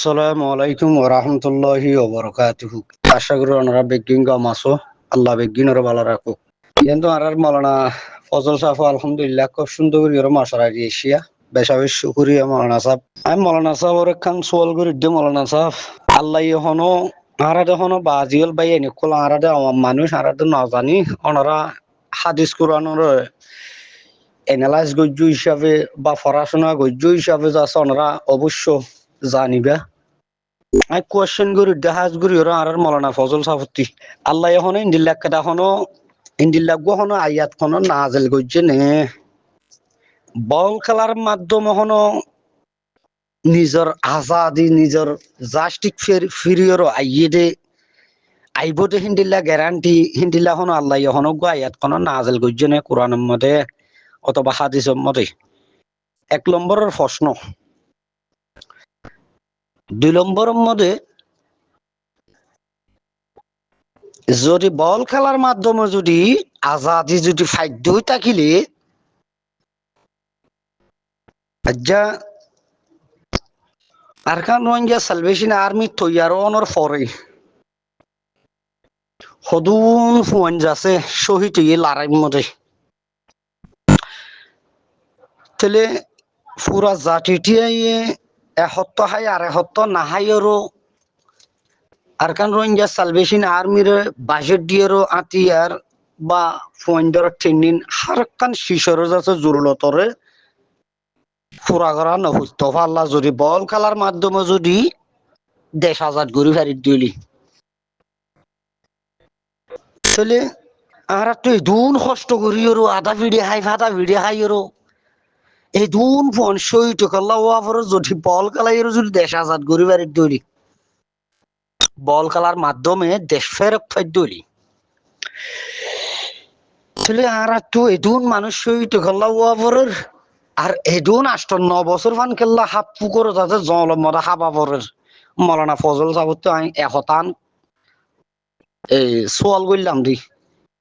আসসালামু আলাইকুম ওয়া রাহমাতুল্লাহি ওয়া বারাকাতুহু। আশা করি ওনারা বেগিন গাম আছো। আল্লাহ বেগিন ওরা ভালো রাখো। কিন্তু আর মাওলানা ফজল সাহেব আলহামদুলিল্লাহ খুব সুন্দর করে ওরা মাশাআল্লাহ এশিয়া বেশা বেশ শুকরিয়া মাওলানা সাহেব। আমি মাওলানা সাহেব ওর খান সোয়াল করে দিই মাওলানা সাহেব। আল্লাহ ইহনো আরাদে হনো বাজিল বাইনি কোল আরাদে মানুষ আরাদে না জানি ওনারা হাদিস কুরআনের এনালাইজ গজ্জ হিসাবে বা পড়াশোনা গজ্জ হিসাবে যাচ্ছে ওনারা অবশ্য জানিবা। I question guru dahas guru yoro arar molana fazol safti Allah yahono indilak kada hono indilak go hono ayat hono nazil gojje ne ball খেলার মাধ্যমে hono নিজর আজাদি নিজর জাস্টিক ফিরিয়র আইয়েদে আইবতে হিন্দিল্লা গ্যারান্টি হিন্দিল্লা hono Allah yahono go ayat hono nazil gojje ne কোরআনের মধ্যে অথবা হাদিসের মধ্যে এক নম্বরের প্রশ্ন দুই নম্বরের মধ্যে যদি বল খেলার মাধ্যমে যদি আজাদি যদি ফাইদ্য থাকিলে আজ্জা আরকান রোহিঙ্গা সালভেশন আর্মি তৈয়ারনের পরে হদুন ফুয়ান যাচ্ছে শহীদ হয়ে লড়াইয়ের মধ্যে তাহলে পুরা জাতিটিয়ে এসত্য হাই আর এসত্য নাহাইয়েরও আরকান রোহিঙ্গা সালভেশন আর্মির বাজেট দিয়েরও আতিয়ার বা ফুয়ানদের ট্রেনিং হারকান শিশর যাচ্ছে জরুরতরে পুরা করা নহুস্ত পাল্লা যদি বল খেলার মাধ্যমে যদি দেশ আজাদ গড়ি ফেরি দিলি তাহলে আর তো এই দুন কষ্ট করিও আধা ভিড়ে হাই ফাদা ভিড়ে হাইয়েরও এই দুন ফোন সহিত করলা ওয়াফর যদি বল খেলাইয়েরও যদি দেশ আজাদ গড়ি ফেরি দিলি বল খেলার মাধ্যমে দেশ ফেরত ফের দিলি তাহলে আর তো এই দুন মানুষ সহিত করলা ওয়াফরের আর এদুন ৮ বছর ফান খেললা হাফ পুকুর তাতে জল মরা হাবা পরের মৌলানা ফজল সাবত একতান এই সোয়াল করলাম দি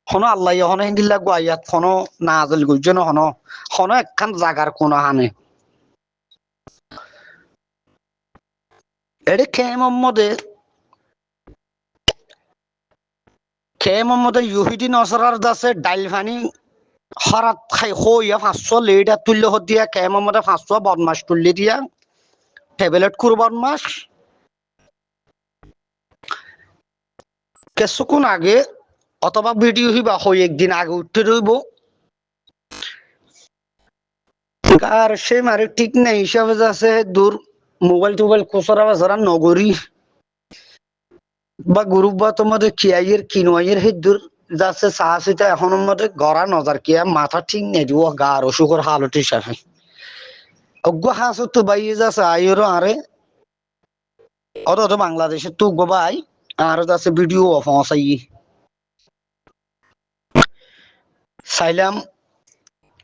হনো আল্লাহ হনো হিন্দিল্লা গুয়াইয়াত হনো নাজল গুজন হনো হনো একখান জাগার কোন হানে এডে খে মোহাম্মদে ইহুদি নসরার দাসে ডাইল ফানি হরাত খাই হইয়া ৫০০ লেডার তুললে দিয়া খে মোহাম্মদে ৫০০ বদমাস তুললে দিয়া ট্যাবলেট করু বদমাস কিছুক্ষণ আগে অথবা ভিডিও হিবা হই একদিন আগে উঠতে রইব আর সে মারে ঠিক নাই হিসাবে যাচ্ছে দূর মোবাইল টোবাইল খুচরা বাজারা নগরী বা গ্রুপ বা তোমাদের কিয়াইয়ের কিনোয়াইয়ের হে দূর যাচ্ছে চাহাচিতা এখন মধ্যে গড়া নজার কিয়া মাথা ঠিক নেই দিব গার অসুখর হালত হিসাবে অজ্ঞ হাস তো বাইয়ে যাচ্ছে আইয়েরও আরে অত বাংলাদেশের তো ভাই আরো যাচ্ছে ভিডিও পৌঁছাই চাইলাম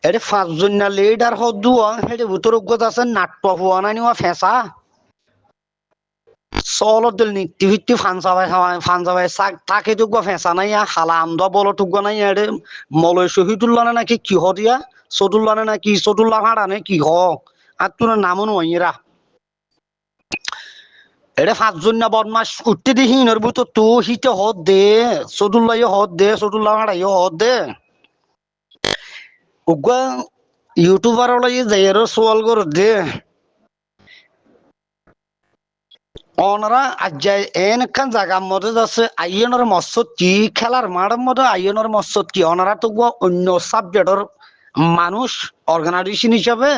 এটা ৫ জন না লিডার হদু হেটে ভিতর আছে নাট্য হওয়া নাই ফেঁসা চলত দিল নিত্যি ভিত্তি ফানসাবাই তাকে তো ফেঁসা নাই হালা আমদা বল টুক নাই এডে মলয় শহীদুল্লাহ নাকি কি হ দিয়া চতুল্লাহ নাকি চতুল্লাহ ভাড়া নে কি হ আর তোর নামও নইরা এটা ৫ জন না বদমাস উঠতে দি হিনের ভিতর তো হিতে হদ দে চতুল্লাহ হদ দে চতুল্লাহ ভাড়াই হদ দে উগা ইউটিউবার যাই সোয়াল করে দে ওনারা আজ্জায় এনেখান জায়গার মধ্যে যাচ্ছে আইয়নের মৎস্য কি খেলার মাঠের মধ্যে আইয়নের মৎস্য কি ওনারা তো অন্য সাবজেক্টের মানুষ অর্গানাইজেশন হিসাবে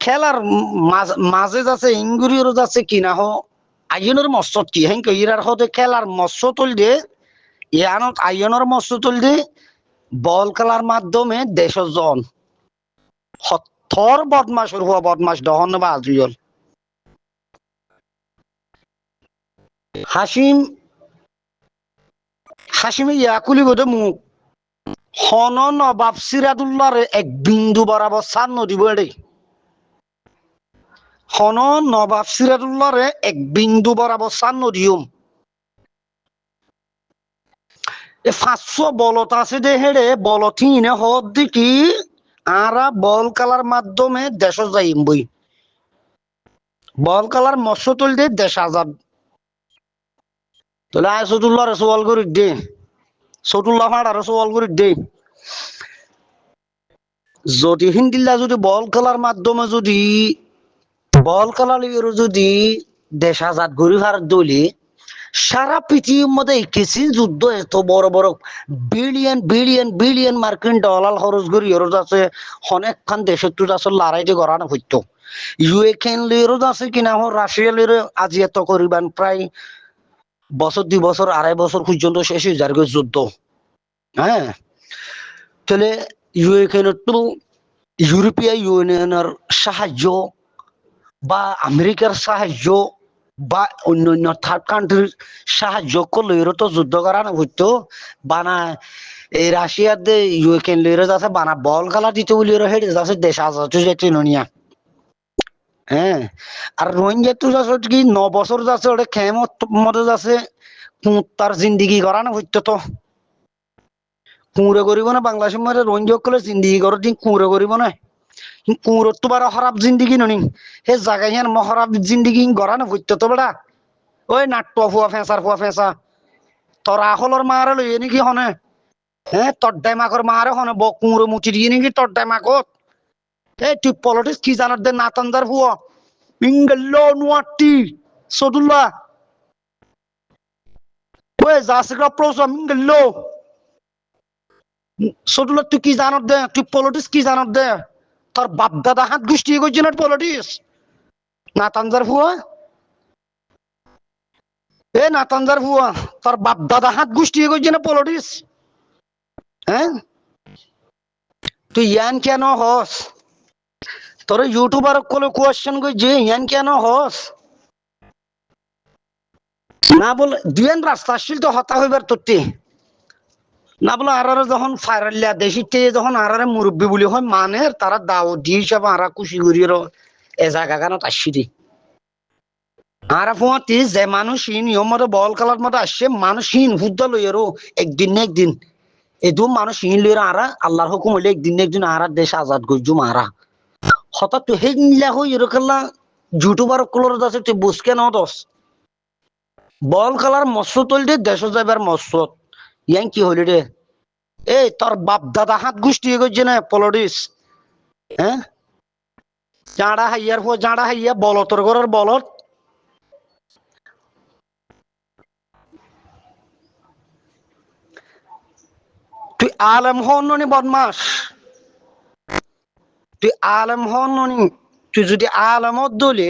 খেলার মাঝে যাচ্ছে ইঙ্গুরিরও যাচ্ছে কিনা হ আইয়নের মৎস্য কি হ্যাঁ ইরার হতে খেলার মৎস্য তুল দিয়ে ইয়ানত আইয়নের মৎস্য তুল দিয়ে বল খেলার মাধ্যমে দেশজন হথর বদমাসের হওয়া বদমাস দহন বা আজরিয়ল হাসিমে ইয়াকুলি বোধে মুখ হন নবাব সিরাজুল্লাহরে এক বিন্দু বরাবর সার নদী বড়ে হন নবাব সিরাজুল্লাহরে এক বিন্দু বরাবর সার নদীম ৫০০ বলত আছে দে হেড়ে বলথিনে হদ দেখি আরা বল খেলার মাধ্যমে দেশ যাইম বই বল কালার মৎস্য তুল দিয়ে দেশ আজাদ তাহলে আয় সতুল্লাহ সোয়াল করি দে সতুল্লাহ ফাড়ার সোয়াল করি দে যদি হিন্দিল্লা যদি বল খেলার মাধ্যমে যদি বল খেলা যদি দেশ আজাদ করি ভারত দলি সারা পৃথিবীর মধ্যে কিছু যুদ্ধ এত বড় বড় বিলিয়ন বিলিয়ন বিলিয়ন মার্কিন ডলার খরচ করি আছে অনেকখান দেশের তো আছে লড়াইতে করানো হইতো ইউক্রেন লিরো আছে কিনা রাশিয়া লিরো আজি এত করিবান প্রায় বছর 2 বছর 2.5 বছর পর্যন্ত শেষ হয়ে যার যুদ্ধ হ্যাঁ তাহলে ইউক্রেনের তো ইউরোপীয় ইউনিয়নের সাহায্য বা আমেরিকার সাহায্য বা অন্যান্য থার্ড কান্ট্রির সাহায্য করলে এরও তো যুদ্ধ করানো হইতো বানা এই রাশিয়ার দে ইউক্রেন লিরো যাচ্ছে বানা বল খেলা দিতে বলি হেঁটে যাচ্ছে দেশ আজাদ যেতে নিয়া হ্যাঁ আর রোহিঙ্গা তো যাচ্ছে কি 9 বছর যাচ্ছে ওটা খেমত মধ্যে যাচ্ছে তার জিন্দিগি করানো হইতো তো কুঁড়ে করিব না বাংলাদেশের মধ্যে রোহিঙ্গা করলে জিন্দিগি করার দিন কুঁড়ে করিব না কুঁড়োর তো বারা খারাপ জিন্দিগি ননি হে জায়গায় হেন মহারাব জিন্দিগি গড়ানো হইতো তো বেড়া ওই নাট্য ফুয়া ফেঁসা তোরা হলর মারে লইয়ে নাকি হনে হ্যাঁ তড্ডাই মাকর মারে হনে কুঁড়ো মুচি দিয়ে নাকি তড্ডাই মাকত এই তুই পলিটিক্স কি জানার দে নাতান্দার হুয়া ইংগেল্লো নুয়াটি সদুল্লাহ ওই জাসিকা প্রসম ইংগেল্লো সদুল্লাহ তুই কি জানার দে তুই পলিটিক্স কি জানার দে তোর বাপ দাদা হাত গোষ্ঠী করছে না পলিটিক্স নাতান্দার হুয়া এ নাতান্দার হুয়া তোর বাপ দাদা হাত গোষ্ঠী করছে না পলিটিক্স হ্যাঁ তুই ইয়ান কেন হস তোর ইউটিউবার কোলে কোয়েশ্চেন করছে ইয়ান কেন হস না বলে দুয়েন রাস্তা আসছিল তো হতা হইবার তোরতে না বলে আর যখন ফাইরাল্লা দেশিতে যখন আর মুরব্বী বলি হয় মানে তারা দাও দিয়ে হিসাবে আর খুশি করি এ জায়গা গানত আসছি দি আর ফুয়াতি যে মানুষহীন নিয়ম মতো বল খেলার মতো আসছে মানুষহীন হুদ্দ লই আরো একদিন না একদিন এদু মানুষহীন লই আর আল্লাহর হুকুম হইলে একদিন না একদিন আর দেশ আজাদ করছু মারা হঠাৎ তো সেই নিলা হই এরকম ইউটিউবার কলর আছে তুই বুঝকে ন দস বল খেলার মৎস্য তৈল দে দেশ যাবার মৎস্য ইয়ান কি হইল রে এই তোর বাপ দাদা হাত গোষ্ঠী করছে না পলিটিক্স হ্যাঁ জাঁড়া হাইয়ার পর জাঁড়া হাইয়া বলতর ঘরের বলত তুই আলেম হন ননি বদমাস তুই আলেম হন ননি তুই যদি আলেমত দলে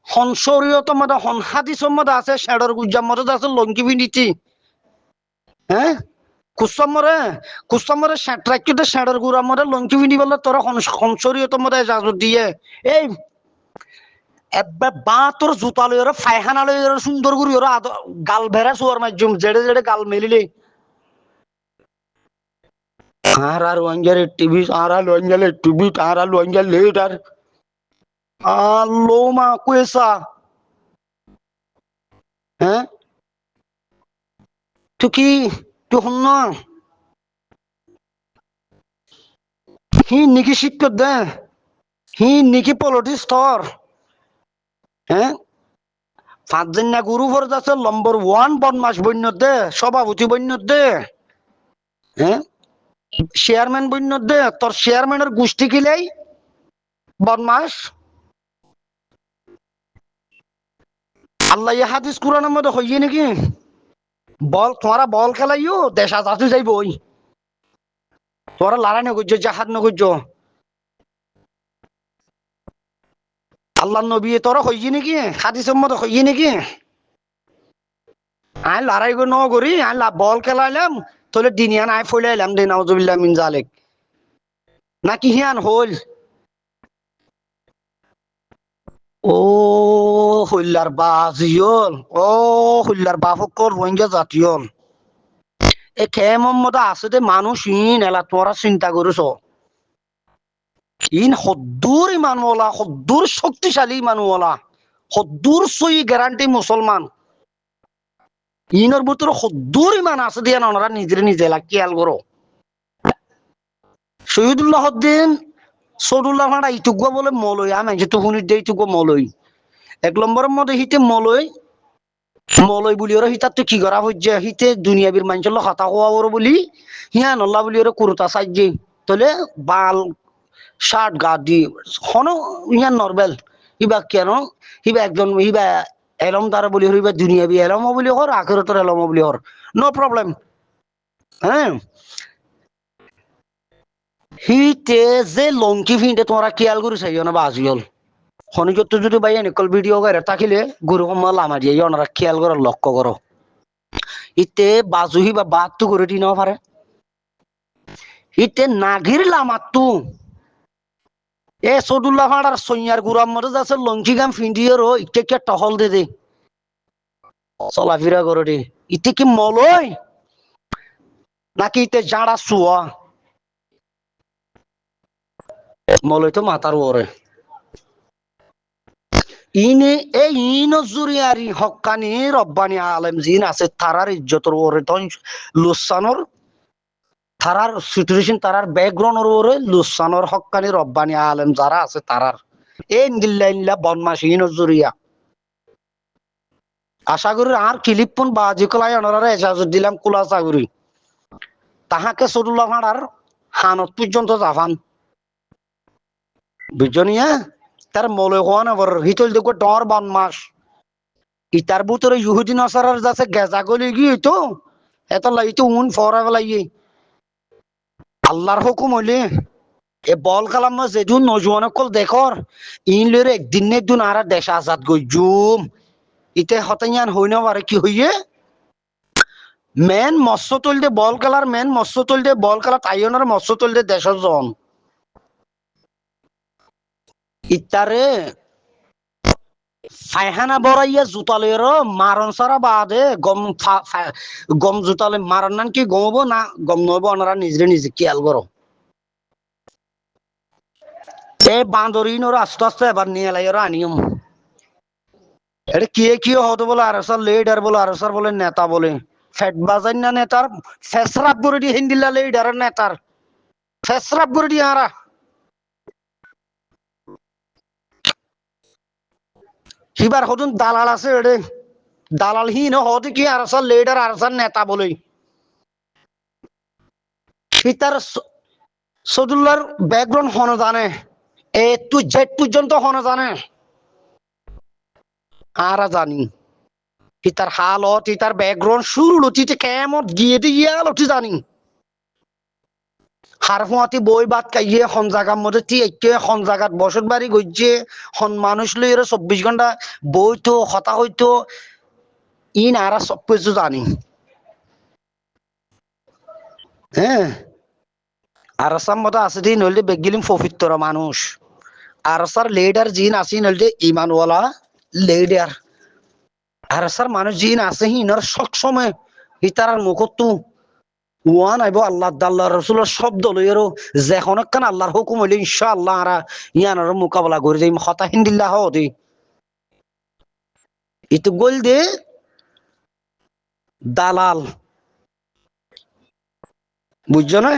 হন শরীয়ত মধ্যে হন হাদিসের মধ্যে আছে শেডর গুজ্জার মধ্যে আছে লঙ্কি বিনীতি হ্যাঁ কুস্তমরে রাখিতে শেডর গুড়ার মধ্যে লঙ্কি বিনি বললে তোরা হন শরীয়তের মধ্যে এজাজত দিয়ে এই এবার বা তোর জুতা লই ফায়খানা লই সুন্দর করি গাল ভেড়া শুয়ার মাধ্যম জেড়ে জেড়ে গাল মেলিলে আর ওয়াঞ্জালে টিভি আর ওয়াঞ্জালে টিভি আর ওয়াঞ্জাল লেটার আলো মা কুয়েসা হ্যাঁ তুই কি তুই হন না হি নিকি শিক্ষক দে হি নিকি পলিটিক্স থর হ্যাঁ 5 জন না গুরু ভর আছে নম্বর 1 বদমাস বন্য দে সভাপতি বন্য দে হ্যাঁ চেয়ারম্যান বন্য দে তোর চেয়ারম্যানের গোষ্ঠী কিলাই বদমাস আল্লাহ হাদিস কোরআনের মধ্যে হইয়ে নাকি বল তোমরা বল খেলাইও দেশ আজাদ যাইব ওই তোরা লড়াই না করছো জাহাদ না করছো আল্লাহ নবী তোরা হইয়ে নাকি হাদিসের মধ্যে হইয়ে নাকি আই লড়াই ন করি আই বল খেলাইলাম তাহলে দিনিয়ান আই ফলাইলাম দে নাউজুবিল্লাহ মিন জালিক নাকি হিয়ান হল ও হইলার বাজিয়ল ও হইলার বাফকর রোহিঙ্গা জাতীয়ল এ খেমর মধ্যে আছে দে মানুষ ইন এলা তোরা চিন্তা করিস ইন সদ্দুর ইমানওয়ালা সদ্দুর শক্তিশালী ইমানওয়ালা সদ্দুর সই গ্যারান্টি মুসলমান ইনর ভিতরে সদ্দুর ইমান আছে দিয়া ওনারা নিজে নিজে খেয়াল করো শহীদুল্লাহ উদ্দিন সদুল্লাহ ভাড়া ইটুকুয়া বলে মলই আমি যে তুকুনির দিয়ে ইটুকুয়া মলই এক নম্বরের মধ্যে হিতে মলয় মলয় বলি ওরা হিতার তো কি করা হচ্ছে হিতে দুনিয়াবির মানুষের হতা হওয়া ওর বলি হিয়া নল্লা বলি ওরা কুরুতা সাইজে তাহলে বাল শার্ট গা দি হন ইয়া নরবেল ইবা কেন হিবা একজন হিবা এলম দ্বারা বলি হইবা দুনিয়াবি এলম বলি হর আখেরতর এলম বলি হর নো প্রবলেম হ্যাঁ হিতে যে লঙ্কি ফিনতে তোমরা খেয়াল করে চাইও না বাজিল খনিজত্ব যদি ভাই এনেকল ভিডিও করে থাকিলে গুরু কমা লামা দিয়ে ওনারা খেয়াল করো লক্ষ্য করো ইতে বাজুহি বা বাদ করে দি না পারে ইতে নাগির লামাতু এ সদুল্লাহ ফাড়ার সৈয়ার গুরাম মধ্যে যাচ্ছে লঙ্কি গাম ফিন্ডিয়ের ইতে কে টহল দে চলাফেরা করে দে ইতে কি মলয় নাকি ইতে জাড়া চুয়া মলয় তো মাতার ওরে ইনে এই জুরিয়ারি হক্কানি রব্বানি আলেম জিন আছে তারার ইজ্জতর ওরে তখন লুসানোর তারার সিচুয়েশন তারার ব্যাকগ্রাউন্ডের ওরে লুসানোর হক্কানি রব্বানি আলেম যারা আছে তারার এই নিল্লা বদমাশি জুরিয়া আশা করি আর কিলিপন বাজি কলাই অনারা এজাজত দিলাম কুলা চাগুরি তাহাকে সদুল্লাহ ভাড়ার হানত পর্যন্ত জাফান বুঝনিয়া তার মলে হওয়া না বড় হিতল দেখো ডর বদমাস ইতার ভিতরে ইহুদি নসারার যাচ্ছে গেজা গলি গিয়ে তো এত লাইতো উন ফরা ফেলাইয়ে আল্লাহর হুকুম হইলে এ বল কালাম যেদিন নজওয়ান কল দেখর ইন লের একদিন নে দুন আর দেশ আজাদ গই জুম ইতে হতাইয়ান হই না পারে কি হইয়ে মেন মৎস্য তুল দে বল কালার মেন মৎস্য তুল দে বল কালার তাইয়নার মৎস্য তুল দে দেশর জন ইতারে ফায়হানা বড়াইয়া জুতালের মারণ সারা বাদে গম গম জুতালে মারণ নান কি গমব না গম নব ওনারা নিজে নিজে খেয়াল করো এই বান্দরিনর আস্তে আস্তে এবার নিয়ে এলাই ওরা আনিয়ম এটা কি হতো বলে আরসার লিডার বলে আরসার বলে নেতা বলে ফেট বাজাই না নেতার ফেসরাপ করে দিয়ে হিন্দিলা লিডারের নেতার ফেসরাপ করে দিয়ে আরা হিবার হতুন দালাল আছে এডে দালাল হীন হতে কি আরসার লিডার আরসার নেতা বলে তার সদুল্লার ব্যাকগ্রাউন্ড হন জানে এ তুই জেট পর্যন্ত হন জানে আরা জানি তার হালত তার ব্যাকগ্রাউন্ড শুরু লতিতে কেমন গিয়ে দিয়ে লতি জানি হারফুয়াতি বই বাদ কাইয়ে হন জায়গার মধ্যে একে হন জায়গাত বসত বাড়ি গইছে হন মানুষ লই 24 ঘন্টা বই তো হতা হইতো ইন আরা সব কিছু জানি হ্যাঁ আরসার মধ্যে আছে দিন হইলে বেগিলিম পবিত্র মানুষ আরসার লিডার জিন আছে হইলে ইমানওয়ালা লিডার আরসার মানুষ জিন আছে হিনর সবসময় হিতার মুখতো ওয়ান আইব আল্লাহ আল্লাহ রসুলের শব্দ লইয়েরও যখন একখান আল্লাহর হুকুম হইলে ইনশাআল্লাহ আরা ইয়ানোর মোকাবেলা করে যাই হতা হিন্দিল্লাহ হতে ইতো গোল দে দালাল বুঝছো না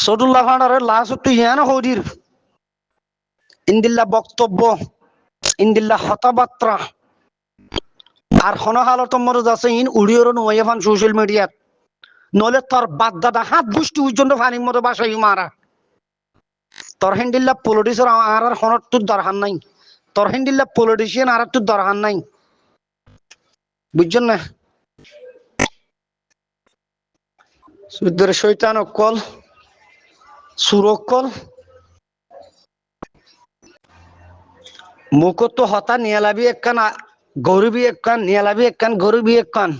সদুল্লাহ ফান্ডারের লাশ একটু ইয়ান হদির ইন্দিল্লা বক্তব্য ইন্দিল্লা হতাবার্তা আর হন হালত মরজ আছে ইন উড়িওর নয় ফান সোশ্যাল মিডিয়াত নলে তোর বাদ দাদা হাত বুষ্টি পর্যন্ত ফানির মতো বাসাই মারা তোর হ্যান্ডিল্লা পলিটিক্সের আর হনত তোর দরকার নাই তোর হ্যান্ডিল্লা পলিটিশিয়ান আর তোর দরকার নাই বুঝছেন না সুদের শৈতান অকল সুরকল মুখত তো হতা নিয়ালাবি একখান গরিবি একখান নিয়ালাবি একখান গরিবি একখান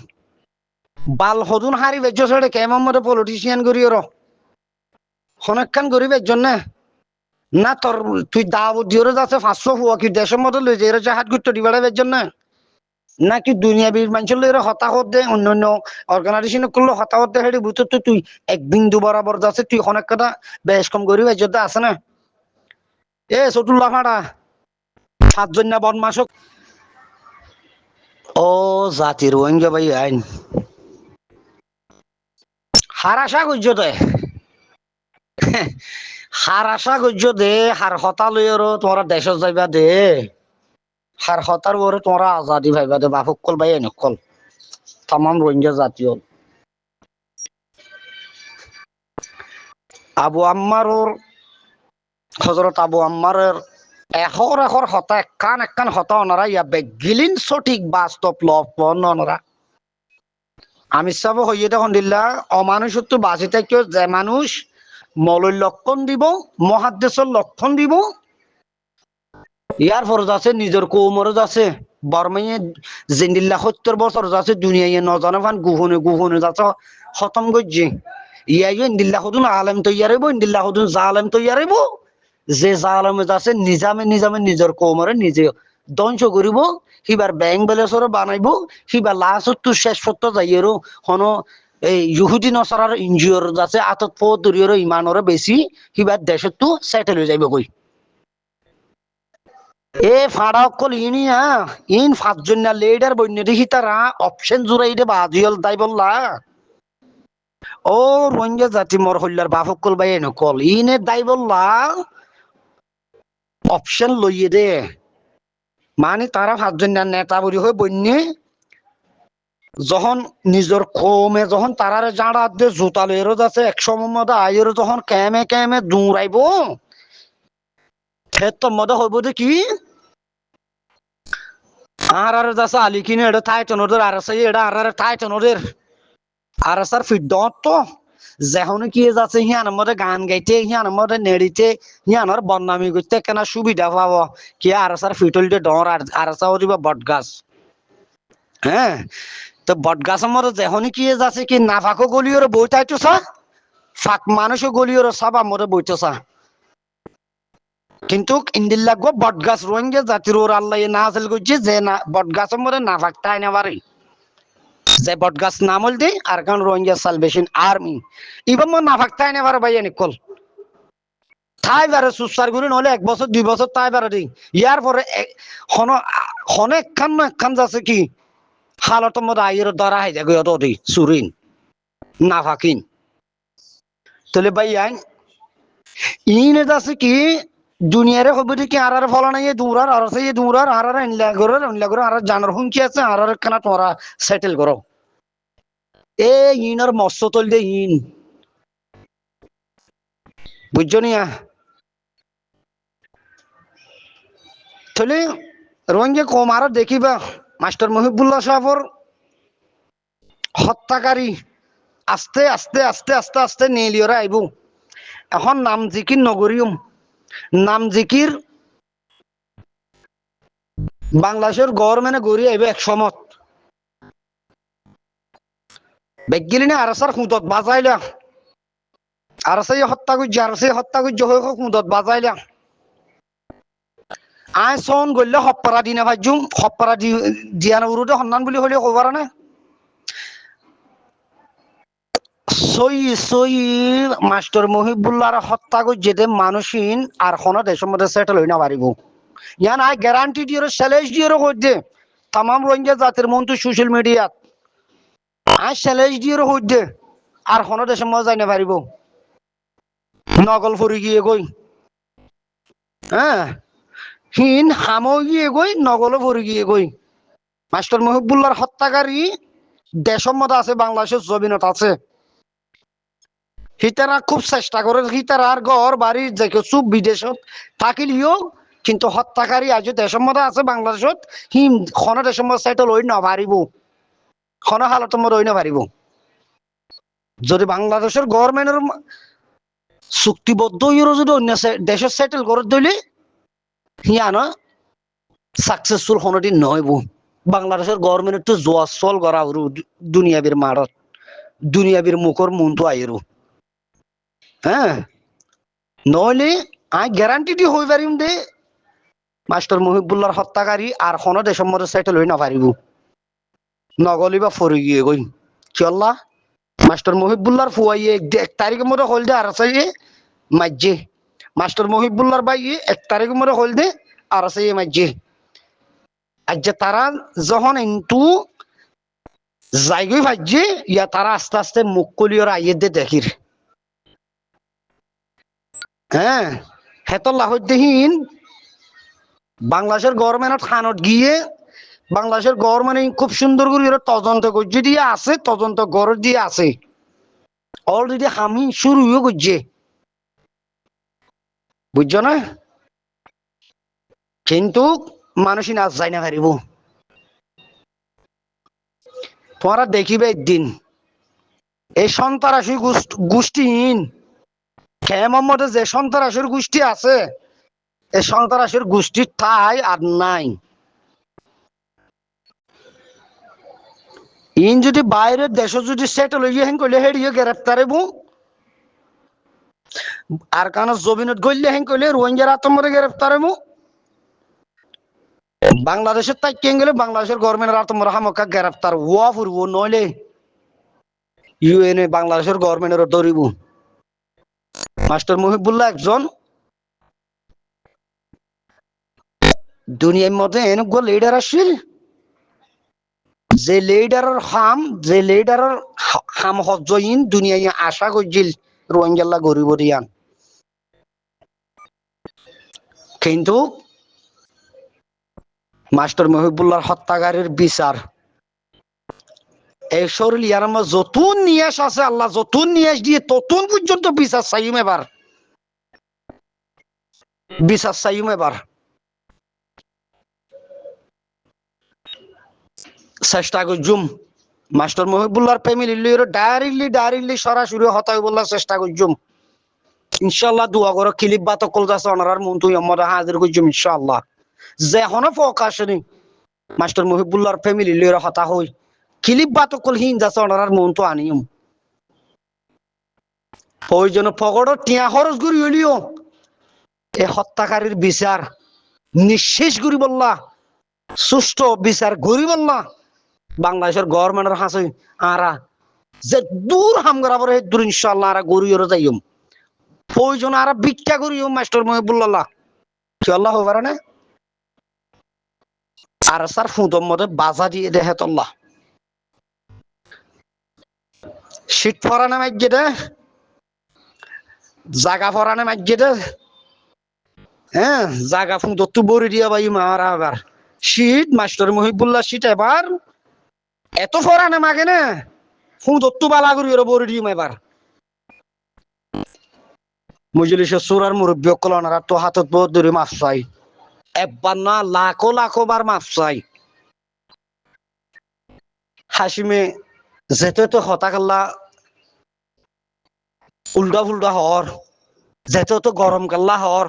বাল হদুন হারি বেজ্জ ছেড়ে কেমন মতো পলিটিশিয়ান করি ওর হনেকখান গরিব একজন না না তোর তুই দাওয়াত দিওর যাচ্ছে 500 হুয়া কি দেশের মতো লই যে জাহাজ গুত্ত দিবাড়া বেজন না নাকি দুনিয়াবির মানুষের লইরে হতাহত দে অন্যান্য অর্গানাইজেশন করলে হতাহত দে হেডি বুঝতে তো তুই এক বিন্দু বরাবর যাচ্ছে তুই অনেক কথা বেশ কম গরিব একজন আছে না এ সতুল্লাহ ফাড়া 7 জন না বদমাশক ও জাতির রোহিঙ্গা ভাই আইন হারাশা করছো তো হার আশা করছো দে, হার হতা লইরো তোমরা দেশ যাইবা দে, হার হতার ওরে তোমরা আজাদি ভাইবা দে, বাপক কল ভাই এনেকল তামাম রোহিঙ্গা জাতীয়। আবু আম্মারর হজরত আবু আম্মারের এখর এখর হতা একখান একখান হতা ওনারা ইয়া বেগিলিন সঠিক বাস্তব লপন ওনারা। আমি চাব হইয়ে দেখুন দিল্লা অমানুষত্ব বাঁচি থাকিও যে মানুষ মলয় লক্ষণ দিব, মহাদ্দেশর লক্ষণ দিব, ইয়ার ফরজ আছে নিজের কৌমরজ আছে বর্মাইয়ে জিন্দিল্লা 70 বছর আছে দুনিয়ায় নজানে ফান গুহনে গুহনে যাচ্ছে খতম করছে। ইয়াই ইন্দিল্লা হদুন আলেম তৈয়ার হইব, ইন্দিল্লা হদুন জালেম তৈয়ার হইব, যে জালেমে যাচ্ছে নিজামে নিজামে নিজের কৌমরে নিজে ধ্বংস করিব, সিবার ব্যাংক ব্যালেন্সরও বানাইব, সিবার লাস্ট শেষ সত্য যাইয়েরও হন এই ইহুদি নসরার ইনজিওর যাচ্ছে আতত ফৌদরিয়র ইমানরে বেশি সিবার দেশত তো সেটেল হয়ে যাইব কই। এ ফাড়া অকল ইনিয়া ইন 5 জন না লিডার বন্য দেখি তারা অপশন জুড়াই দে বাজিয়ল তাই বললা ও রোহিঙ্গা জাতি মর হইলার বাফকল ভাই নকল ইনে দাই বললা অপশন লইয়ে দে, মানে তারা 5 জন না নেতা বলি হয়ে বন্যে যখন নিজের কমে যখন তারারে জাঁড়া দে জুতা লইরো যাচ্ছে 100 মধ্যে আইরো যখন কেমে কেমে দৌড়াইব ক্ষেত্র মধ্যে হইব দে কি আর যাচ্ছে আলি কিনে এটা থাই টনোদের আর আছে এটা আর থাই টনোদের আর স্যার ফিডত তো যখন কি যাচ্ছে হিয়ানোর মধ্যে গান গাইতে হিয়ানোর মধ্যে নেড়িতে হিয়ানোর বদনামি করতে কেন সুবিধা পাবো কি আর স্যার ফিটলতে ডর আর চাও দিবা বট গাছ। হ্যাঁ তো বট গাছের মধ্যে যখন কি যাচ্ছে কি না ফাঁকো গলিওর বইটাইতো চা ফাঁক মানুষও গলিওর সব মধ্যে বইতো চা, কিন্তু ইন্দিল্লা গো বট গাছ রোহিঙ্গা জাতির ওর আল্লাহ না হাসিল করছে যে না বট গাছের মধ্যে না ফাঁকতাই না পারে যে বট গাছ নামল দে আর কারণ রোহিঙ্গা সালভেশন আর্মি ইবার মো না ফাঁকতাই না পারে ভাই নিকল তাই বারে সুসার গুলি নহলে 1 বছর 2 বছর তাই বারে দিই ইয়ার পরে হনে একখান যাচ্ছে কি হালতের মধ্যে আইয়ের দ্বারা হাই যাবে অত দি সুরিন না ফাঁকিন তাহলে ভাই আইন ইনে যাচ্ছে কি দুনিয়ারে হবে কি আর ফলা নাই দূরার আর সেই দূরার আর ইনলা করে আর জানার হুমকি আছে আর খানা তোরা সেটেল করো এ ইনার মৎস্য তল দে ইন বুঝছো নিয়া তাহলে রোহিঙ্গা কম আর দেখিবা মাস্টার মহিবুল্লাহ সাহেবর হত্যাকারী আস্তে আস্তে আস্তে আস্তে আস্তে নিলিয়রা আইব এখন নাম জিকির নগরিয়ম নাম জিকির বাংলাদেশের গভর্নমেন্টে গড়ি আইবে 100 মত বেগিলি না আরসার খুঁতত বাজাইলা আরসাই হত্যা করছে আরসাই হত্যা করছে হয়ে খুঁতত বাজাইলা আই সন গল্লে হপ্পারা দিনে ভাজুম হপ্পারা দিয়ান উরুতে সন্ধান বুলি হলে কবার না সই সই মাস্টার মহিবুল্লাহর হত্যা করছে যে মানুষিন আর কোনো দেশের মধ্যে সেটেল হই না পারিব ইয়ান আই গ্যারান্টি দিয়ে চ্যালেঞ্জ দিয়ে হইতে তাম রোহিঙ্গা জাতির মন্ত্রী সোশ্যাল মিডিয়াত আই চ্যালেঞ্জ দিয়ে হইতে আর কোনো দেশের মধ্যে যাই না পারিব নগল ফুরি গিয়ে গই হ্যাঁ হিন হামো গিয়ে গই নগল ফুরি গিয়ে গই মাস্টার মহিবুল্লাহর হত্যাকারী দেশের মধ্যে আছে বাংলাদেশের জমিনত আছে হিতারা খুব চেষ্টা করে হিতারা আর ঘর বাড়ি যে কিছু বিদেশত থাকিলিও কিন্তু হত্যাকারী আজ দেশের মধ্যে আছে বাংলাদেশত হিম খন দেশের মধ্যে সেটেল হই না পারিব খন হালতের মধ্যে হই না পারিব যদি বাংলাদেশের গভর্নমেন্টের চুক্তিবদ্ধ ইউরো যদি অন্য দেশে সেটেল করে দিলে হিয়ান সাকসেসফুল কোনোদিন নহব বাংলাদেশের গভর্নমেন্টের তো জোয়া চল করা দুনিয়াবির মারত দুনিয়াবির মুখর মনটো আইরো হ্যাঁ নইলে আই গ্যারান্টি দি হই পারিম দে মাস্টার মহিবুল্লাহর হত্যাকারী আর কোনো দেশের মধ্যে সেটেল হই না পারিব নগলি বা ফরি গিয়ে গই চল্লা মাস্টার মহিবুল্লাহর ফুয়াইয়ে 1 তারিখের মধ্যে হল দে আর আছে মাজ্জে মাস্টার মহিবুল্লাহর ভাই 1 তারিখের মধ্যে হল দে আর আছে মাজ্জে আজ তারা যখন ইন্তু যাইগই ভাজ্যে ইয়া তারা আস্তে আস্তে মুখ কলিয়র আইয়ে দে দেখির হ্যাঁ হেতল্লা হইতেহীন বাংলাদেশের গভর্নমেন্ট খানত গিয়ে বাংলাদেশের গভর্নমেন্ট খুব সুন্দর করে তদন্ত করছে দিয়ে আছে তদন্ত গড় দিয়ে আছে অলরেডি আমি শুরুও করছে বুঝছো না কিন্তু মানুষই নাচ যায় না পারিব তোমরা দেখিবে একদিন এই সন্ত্রাসী গোষ্ঠীহীন খেয়ামতের মধ্যে যে সন্ত্রাসীর গোষ্ঠী আছে এই সন্ত্রাসীর গোষ্ঠীর ঠাই আর নাই ইন যদি বাইরের দেশ যদি সেটেল হইয়া হেন করলে হেডিয়ে গ্রেফতারে বু আর কারণ জমিনত গইলে হেন করলে রোহিঙ্গার আতঙ্করে গ্রেফতারে বু বাংলাদেশের তাই কেন গেলে বাংলাদেশের গভর্নমেন্টের আতঙ্ক হামকা গ্রেফতার হওয়া ফুরব নইলে ইউএনএ বাংলাদেশের গভর্নমেন্টের ধরিব মাস্টার মুহিবুল্লাহ একজন দুনিয়ার মধ্যে এনেক লিডার আসছিল যে লিডারের হাম হজইন দুনিয়ায় আশা করছিল রোহিঙ্গাল্লা গরিব রিয়ান কিন্তু মাস্টার মহিবুল্লাহর হত্যাকারীর বিচার এই শরীর ইয়ার আমার যতুন নিয়াস আছে আল্লাহ যতুন নিয়াস দিয়ে ততুন পর্যন্ত বিচার চাইম এবার বিচার চাইম এবার চেষ্টা করছুম মাস্টার মহিবুল্লাহর ফ্যামিলি ডাইরেক্টলি সরাসরি হতাই বলার চেষ্টা করছুম ইনশাআল্লাহ দোয়া করো ক্লিপ বাত কল যাচ্ছে ওনার মন তুই আমরা হাজির করছুম ইনশাআল্লাহ যে এখনো ফোকাস নেই মাস্টার মহিবুল্লাহর ফ্যামিলি লিয়ে হতা হই ক্লিপ বাত কল হিন যাচ্ছে ওনার মন তো আনিম প্রয়োজন পকড় টিয়া খরচ করি হলিও এই হত্যাকারীর বিচার নিঃশেষ করি বললা সুষ্ঠু বিচার করি বললা বাংলাদেশের গভর্নমেন্টের হাসে আরা যে দূর হাম করাবো দূর ইনশাআল্লাহ আরা গরিয়র যাইম প্রয়োজন আরা ভিক্ষা করিও মাস্টার মহিবুল্লাহ কি আল্লাহ হবার না আর স্যার ফুঁদর মধ্যে বাজা দিয়ে দেহে তল্লা শীত ফরানে মাইজে দে জাগা ফরানে মাইজে দে হ্যাঁ জাগা ফুঁদর তো বড়ি দিয়া ভাই মারা আবার শীত মাস্টার মহিবুল্লাহ শীত এবার এত ফরানে মাগে না ফুঁদর তো বালা করি ওরা বড়ি দিম এবার মজলিসের সুরার মুরব্বী কলনারা তো হাতত বহুত ধরে মাফ চাই একবার না লাখো বার মাফ চাই হাসিমে যেতে তো হতা কাল্লা উল্টা ফুল্টা হর যেতে তো গরম কাল্লা হর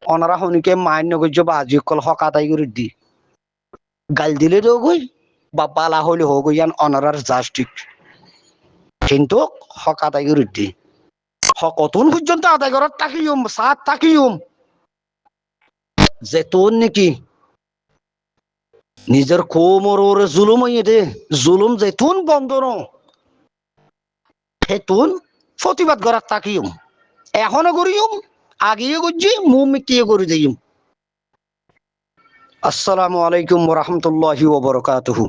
অনারা হনিকে মান্য করছে বা আজি কল হকাতাই করে দি গাল দিলে তো গই বা পালা হইলে হোক ইয়ান অনারার জাস্টিক কিন্তু হকাতাই করে দি কতন পর্যন্ত আদায় করার তাকিয়ম সাত তাকিয়ম যে তোর নাকি নিজের কোমর ওরে জুলুম হইয়ে দে জুলুম যেতুন বন্ধ ন হেতুন প্রতিবাদ করার তাকিয়ম এখনো করিম আগিয়ে করছি মুখ মিটিয়ে করে দিম আসসালামু আলাইকুম ওয়া রাহমাতুল্লাহি ওয়া বারাকাতুহু